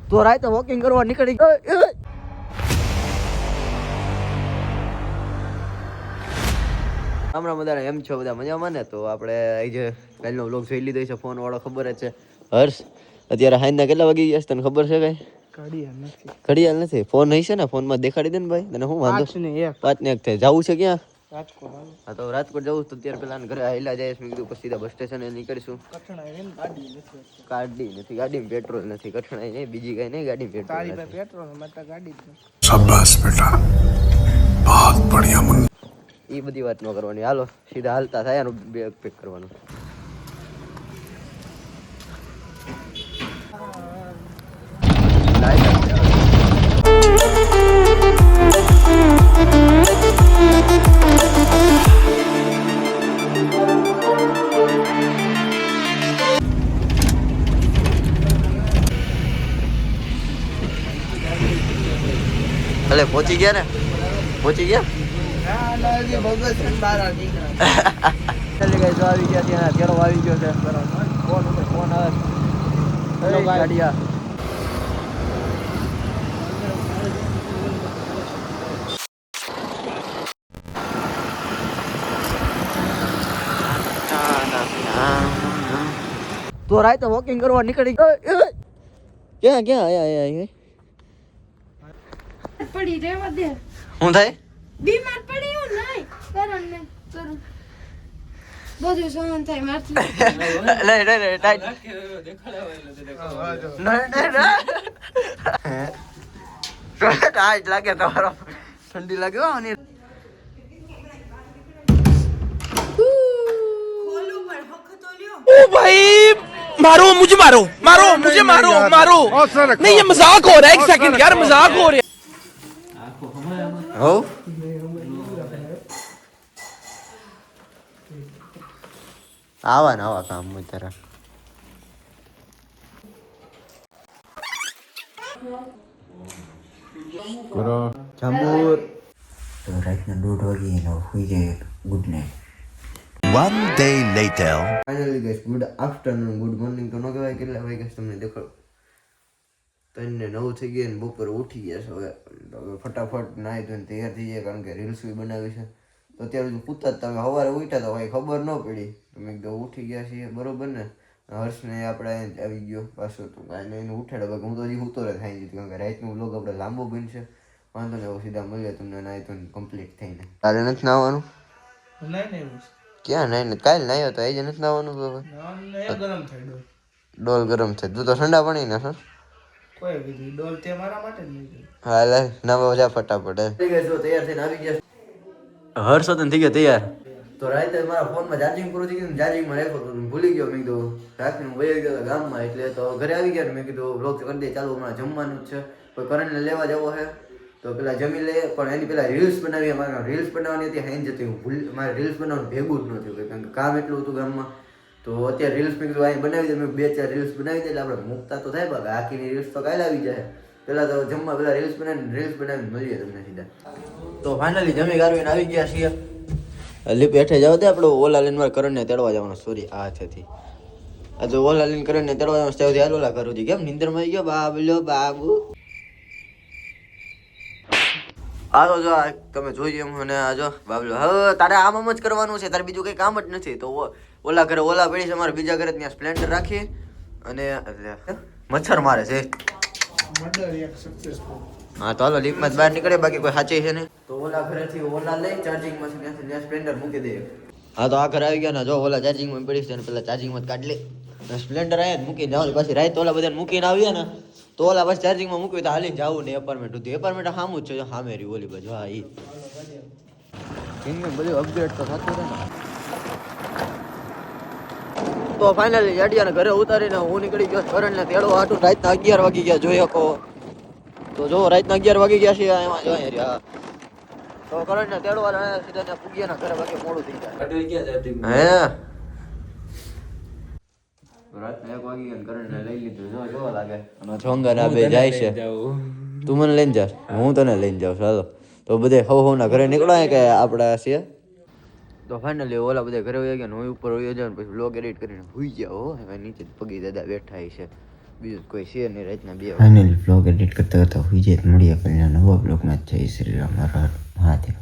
તો રાતે વોકિંગ કરવા નીકળી ગયો. હમણાં બધા એમ છો બધા મજામાં ને? તો આપણે આજે કાલનો વ્લોગ જોઈ લીધો છે. ફોન વાળો ખબર જ છે હર્ષ. અત્યારે હાઈના કેટલા વાગી ગયા તને ખબર છે કઈ? ઘડિયાળ નથી. ફોન હશે ને, ફોનમાં દેખાડી દે ને ભાઈ. તને શું વાંધો? 5:01 થાય. જવું છે ક્યાં? રાજકોટ. હા તો રાજકોટ જવું તો અત્યારે પેલા ઘરે આવેલા જાય. મેં કીધું પછી સીધા બસ સ્ટેશને નીકળીશું. ગાડી નથી, ગાડીમાં પેટ્રોલ નથી. કઠણાઈ નહીં, બીજી કઈ નહીં, ગાડીમાં પેટ્રોલ નથી. શાબાશ બેટા, બહુત બઢિયા. એ બધી વાત ન કરવાની. હાલો સીધા હાલતા થાય બેગ પેક કરવાનું. ભલે પહોંચી ગયા ને? પહોંચી ગયા? આવી ગયા ત્યાં તેડો આવી ગયો છે. ફોન આવે ગાડિયા. તો રાતે વોકિંગ કરવા નીકળી ગયો. ક્યાં ક્યાં આયા પડી રેવા દે. હું થાય? બીમાર પડી હું નહીં કરણ ને કરું બધું સહન થાય મારથી. લે ટાઈટ ટાઈટ લાગે તમારો. ઠંડી લાગે હો ને. ओ भाई मारो मुझे, मारो मारो मुझे, मारो मारो नहीं, ये मजाक हो रहा है. एक सेकंड यार, मजाक हो रहा है. હો આવા ને આવા કામ તારા. જાંબુર તો રાતના 1:30 વાગે સુઈ જાય. Good night. One day later. Finally guys, good afternoon, good morning તો ન કહેવાય. કેટલા વાગ્યા તમને દેખાડો. 3:09 થઈ ગયા ને બપોરે ઉઠી ગયા છે. હવે ફટાફટ નાહી ધોઈને તૈયાર થઈ જાય, કારણ કે રીલ્સ બી બનાવી છે. તો અત્યારે હજુ પૂછતા જ તમે સવારે ઉઠ્યા તો કંઈ ખબર ન પડી. તમે એકદમ ઉઠી ગયા છીએ બરોબર ને? હર્ષને આપણે આવી ગયો પાછો. તો કાંઈ એને ઉઠાડે બાકી હું તો હજી સૂતો રહે થાય. કારણ કે રાતનું વ્લોગ આપણે લાંબો બનશે. વાંધો નહીં, સીધા મળીએ તમને નાહી ધોઈને કમ્પ્લીટ થઈને. તારે નથી નાહવાનું? ક્યાં નહીં? કાલે નાહ્યો તો આજે નથી નાહવાનું? ડોલ ગરમ થાય. તું તો ઠંડા પાણી ને સર. હા લે નવા જા ફટાફટ. તૈયાર થઈને આવી ગયા. હર્ષ હતો ને થઈ ગયો તૈયાર. તો રાતે મારા ફોનમાં ચાર્જિંગ પૂરું થઈ ગયું. ચાર્જિંગમાં રાખ્યો તો ભૂલી ગયો. મેં કીધું રાખીને હું વહી ગયો ગામમાં. એટલે તો ઘરે આવી ગયા. મેં કીધું વ્લોગ કરી દે ચાલુ, હમણાં જમવાનું જ છે. કોઈ કરંટને લેવા જવો છે તો પેલા જમી લઈએ. પણ એની પેલા રીલ્સ બનાવી. મારે રીલ્સ બનાવવાની હતી, હાઈ જતી હું મારે રીલ્સ બનાવવાનું ભેગું જ નહોતું, કારણ કે કામ એટલું હતું ગામમાં. તો અત્યારે રીલ્સ મેં કીધું અહીં બનાવી દે. મેં 2-4 રીલ્સ બનાવી દે એટલે આપણે મૂકતા તો થાય. બાકી આખીની રીલ્સ તો કાલે આવી જાય. પેલા તો જમવા પેલા રીલ્સ બનાવીને મળીએ તમને સીધા. તો ફાઇનલી જમી ગારવીને આવી ગયા છીએ. લીપ હેઠે જાવ દે આપણે ઓલા લઈને મારે કરણને તેડવા જવાનું. સોરી આ છેથી આ જો ઓલા લઈને કરણને તેડવા જવાનું. ત્યાંથી હાલ ઓલા કરું છું. કેમ નીંદરમાં આવી ગયો બાબલો બાબુ? આ તો જો તમે જોઈ એમ અને આ જો બાબલો. હવે તારે આમ જ કરવાનું છે. તારે બીજું કંઈ કામ જ નથી. તો ઓલા ઘરે ઓલા પડી છે. મારે બીજા ઘરે ત્યાં સ્પ્લેન્ડર રાખી અને મચ્છર મારે છે. હા તો હાલો લીપમાં જ બહાર નીકળે, બાકી કોઈ સાચી છે નહીં. તો ઓલા ઘરેથી ઓલા લઈ ચાર્જિંગમાં છે ત્યાંથી ત્યાં સ્પ્લેન્ડર મૂકી દઈએ. હા તો આ ઘરે આવી ગયા ને જો ઓલા ચાર્જિંગમાં પડી છે ને પેલા ચાર્જિંગમાં જ કાઢી લે. સ્પ્લેન્ડર અહીંયા જ મૂકીને જવાનું. પછી રાત ઓલા બધાને મૂકીને આવીએ ને તો ઓલા પછી ચાર્જિંગમાં મૂકવી તો હાલીને જવું ને એપાર્ટમેન્ટ સુધી. એપાર્ટમેન્ટ સામું જ છે, સામે રહ્યું ઓલી બાજુ. હા એ બધું અપગ્રેડ તો થતું રહે ને. તો ફાઇનલી જાડિયાને ઘરે ઉતારીને હું નીકળી ગયો કરણને તેડવા હાટું. રાતના 11 વાગી ગયા જોઈ શકો. તો જો રાતના 11 વાગી ગયા છે એમાં જોઈએ રહ્યા. તો કરણને તેડવા સીધા ત્યાં પૂગ્યાના ઘરે બાકી મોડું થઈ જાય. હે રાતના 1 વાગી ગયા કરણને લઈ લીધું. જો જોવા લાગે અને છોંગા ના બે જાય છે. તું મને લઈને જા, હું તને લઈને જાઉં. ચાલો તો બધે હવના ઘરે નીકળાય કે આપડા છે. તો ફાઇનલી ઓલા બધા ઘરે વહી ગયા ને હું ઉપર વહી જાઉં. પછી વ્લોગ એડિટ કરીને ભૂઈ ગયા. હો હવે નીચે પગી દાદા બેઠા છે. બીજું કોઈ છે નહીં રાતના 2 ફાઇનલી બ્લોગ એડિટ કરતા કરતા હોઈ જાય મળીએ પહેલા નવા બ્લોગમાં જય શ્રી રામ હર હર મહાદેવ.